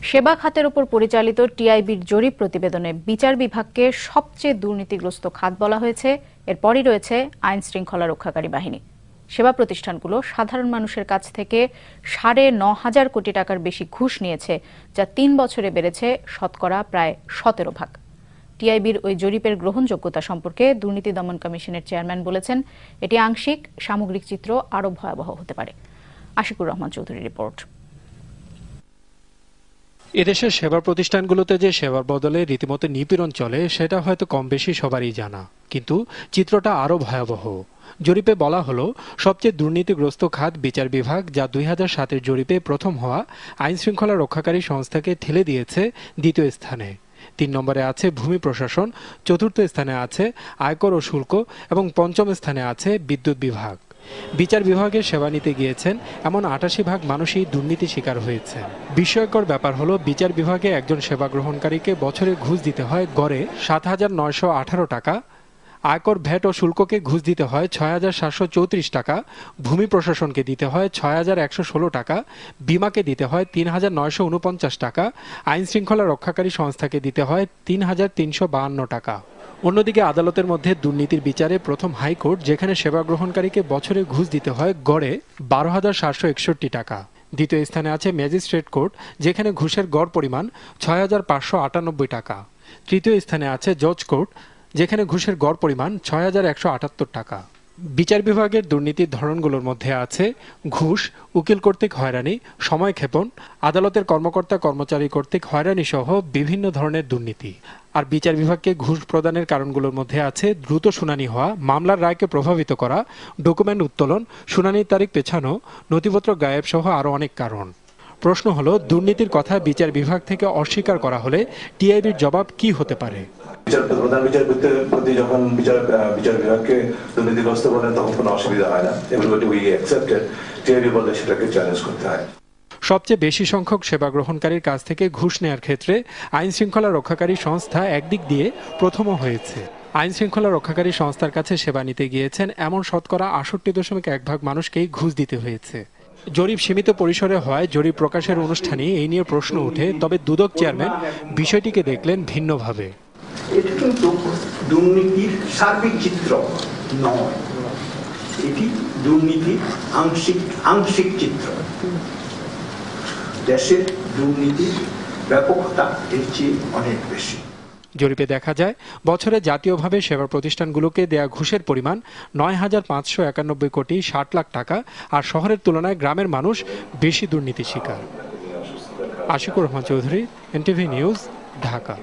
সেবা খাতের উপর পরিচালিত টিআইবির জরিপ প্রতিবেদনে বিচার বিভাগকে সবচেয়ে দুর্নীতিগ্রস্ত খাত বলা হয়েছে। এরপরই রয়েছে আইন শৃঙ্খলা রক্ষাকারী বাহিনী। সেবা প্রতিষ্ঠানগুলো সাধারণ মানুষের কাছ থেকে ৯,৫০০ কোটি টাকার বেশি ঘুষ নিয়েছে, যা ৩ বছরে বেড়েছে শতকরা প্রায় ১৭%। টিআইবির ওই জরিপের গ্রহণযোগ্যতা সম্পর্কে দুর্নীতি দমন কমিশনের চেয়ারম্যান বলেছেন, এটি আংশিক, সামগ্রিক চিত্র আরও ভয়াবহ হতে পারে। আশিকুর রহমান চৌধুরীর রিপোর্ট। এদেশের সেবা প্রতিষ্ঠানগুলোতে যে সেবার বদলে রীতিমতো নিপীড়ন চলে সেটা হয়তো কম বেশি সবারই জানা, কিন্তু চিত্রটা আরও ভয়াবহ। জরিপে বলা হলো, সবচেয়ে দুর্নীতিগ্রস্ত খাত বিচার বিভাগ, যা ২০০৭-এর জরিপে প্রথম হওয়া আইন শৃঙ্খলা রক্ষাকারী সংস্থাকে ঠেলে দিয়েছে দ্বিতীয় স্থানে। ৩ নম্বরে আছে ভূমি প্রশাসন, চতুর্থ স্থানে আছে আয়কর ও শুল্ক এবং পঞ্চম স্থানে আছে বিদ্যুৎ বিভাগ। বিচার বিভাগে সেবা নিতে গিয়েছেন এমন ৮৮ ভাগ মানুষই দুর্নীতি শিকার হয়েছেন। বিস্ময়কর ব্যাপার হলো, বিচার বিভাগে একজন সেবা গ্রহণকারীকে বছরে ঘুষ দিতে হয় গড়ে ৭,৯১৮ টাকা, আয়কর, ভ্যাট ও শুল্ককে ঘুষ দিতে হয় ৬,৭৩৪ টাকা, ভূমি প্রশাসনকে দিতে হয় ৬,১১৬ টাকা, বিমাকে দিতে হয় ৩,৯৪৯ টাকা, আইন শৃঙ্খলা রক্ষাকারী সংস্থাকে দিতে হয় ৩,৩৫২ টাকা। অন্যদিকে আদালতের মধ্যে দুর্নীতির বিচারে প্রথম হাইকোর্ট, যেখানে সেবা গ্রহণকারীকে বছরে ঘুষ দিতে হয় গড়ে ১২,৭৬১ টাকা। দ্বিতীয় স্থানে আছে ম্যাজিস্ট্রেট কোর্ট, যেখানে ঘুষের গড় পরিমাণ ৬,৫৯৮ টাকা। তৃতীয় স্থানে আছে জজ কোর্ট, যেখানে ঘুষের গড় পরিমাণ ৬,১৭৮ টাকা। বিচার বিভাগের দুর্নীতির ধরনগুলোর মধ্যে আছে ঘুষ, উকিল কর্তৃক হয়রানি, সময়ক্ষেপণ, আদালতের কর্মকর্তা কর্মচারী কর্তৃক হয়রানি সহ বিভিন্ন ধরনের দুর্নীতি। আর বিচার বিভাগকে ঘুষ প্রদানের কারণগুলোর মধ্যে আছে দ্রুত শুনানি হওয়া, মামলার রায়কে প্রভাবিত করা, ডকুমেন্ট উত্তোলন, শুনানির তারিখ পেছানো, নথিপত্র গায়েব সহ আরও অনেক কারণ। প্রশ্ন হলো, দুর্নীতির কথা বিচার বিভাগ থেকে অস্বীকার করা হলে টিআইবির জবাব কি হতে পারে? প্রধান বিচারপতি যখন বিচার বিভাগকে দুর্নীতিগ্রস্ত বলেন, তখন কোনো অসুবিধা হয় না। Everybody we accepted. টিআইবি বলে সেটাকে চ্যালেঞ্জ করতে হয়। সবচেয়ে বেশি সংখ্যক সেবা গ্রহণকারীর কাছ থেকে ঘুষ নেয়ার ক্ষেত্রে আইন শৃঙ্খলা রক্ষাকারী সংস্থা একদিক দিয়ে প্রথমও হয়েছে। আইন শৃঙ্খলা রক্ষাকারী সংস্থার কাছে সেবা নিতে গিয়েছেন এমন শতকরা ৬৮.১% মানুষকেই ঘুষ দিতে হয়েছে। জরিপ সীমিত পরিসরে হয়, জরিপ প্রকাশের অনুষ্ঠানে এই নিয়ে প্রশ্ন ওঠে, তবে দুদক চেয়ারম্যান বিষয়টিকে দেখলেন ভিন্নভাবে। এটা কিন্তু দুর্নীতির সার্বিক চিত্র নয়, এটি দুর্নীতির আংশিক চিত্র। দেশের দুর্নীতির ব্যাপকতা এর চেয়ে অনেক বেশি। জরিপে দেখা যায়, বছরে জাতীয়ভাবে সেবা প্রতিষ্ঠানগুলোকে দেয়া ঘুষের পরিমাণ ৯,৫৯১ কোটি ৬০ লাখ টাকা, আর শহরের তুলনায় গ্রামের মানুষ বেশি দুর্নীতি শিকার। Ashikur Rahman Chowdhury, NTV news, Dhaka.